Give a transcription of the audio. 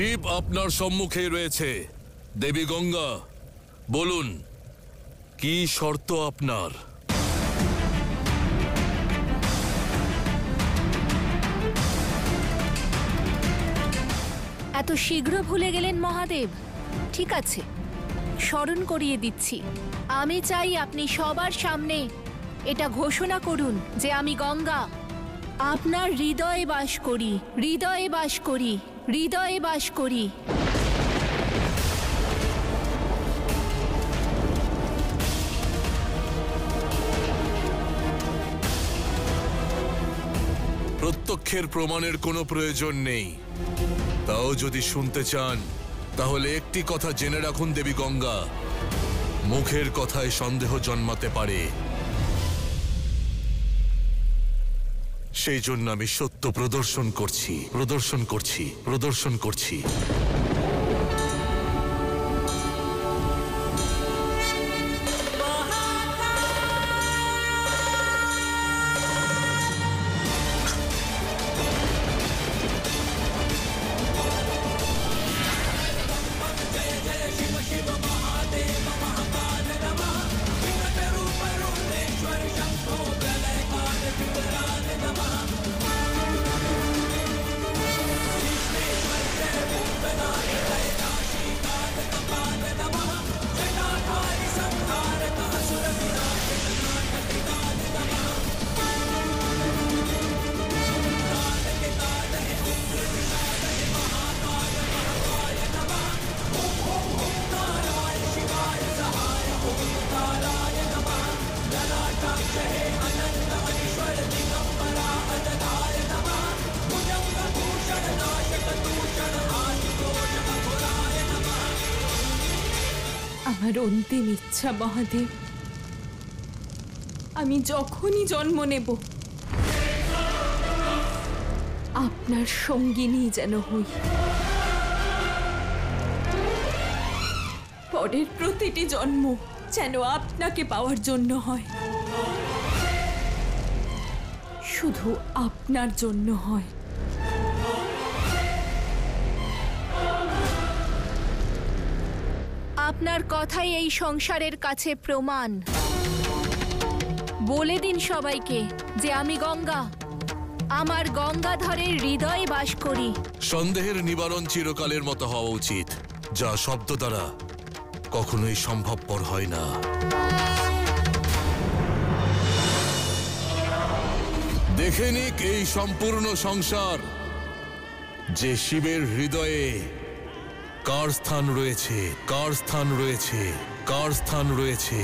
শিব আপনার সম্মুখে রয়েছে। দেবী গঙ্গা, বলুন কি শর্ত আপনার? এত শীঘ্র ভুলে গেলেন মহাদেব? ঠিক আছে, স্মরণ করিয়ে দিচ্ছি। আমি চাই আপনি সবার সামনে এটা ঘোষণা করুন যে আমি গঙ্গা আপনার হৃদয়ে বাস করি, হৃদয়ে বাস করি, হৃদয়ে বাস করি। প্রত্যক্ষের প্রমাণের কোনো প্রয়োজন নেই। তাও যদি শুনতে চান তাহলে একটি কথা জেনে রাখুন দেবী গঙ্গা, মুখের কথায় সন্দেহ জন্মাতে পারে। সেই জন্য আমি সত্য প্রদর্শন করছি, প্রদর্শন করছি, প্রদর্শন করছি। আমার অন্তিম ইচ্ছা মহাদেব, আমি যখনই জন্ম নেব আপনার সঙ্গিনী যেন হই। পরের প্রতিটি জন্ম যেন আপনাকে পাওয়ার জন্য হয়, শুধু আপনার জন্য হয়। আপনার কথাই এই সংসারের কাছে প্রমাণ। বলে দিন সবাইকে যে আমি গঙ্গা আমার গঙ্গাধরের হৃদয়ে বাস করি। সন্দেহের নিবারণ চিরকালের মতো হওয়া উচিত, যা শব্দ দ্বারা কখনোই সম্ভবপর হয় না। দেখে নিক এই সম্পূর্ণ সংসার যে শিবের হৃদয়ে কার স্থান রয়েছে, কার স্থান রয়েছে, কার স্থান রয়েছে।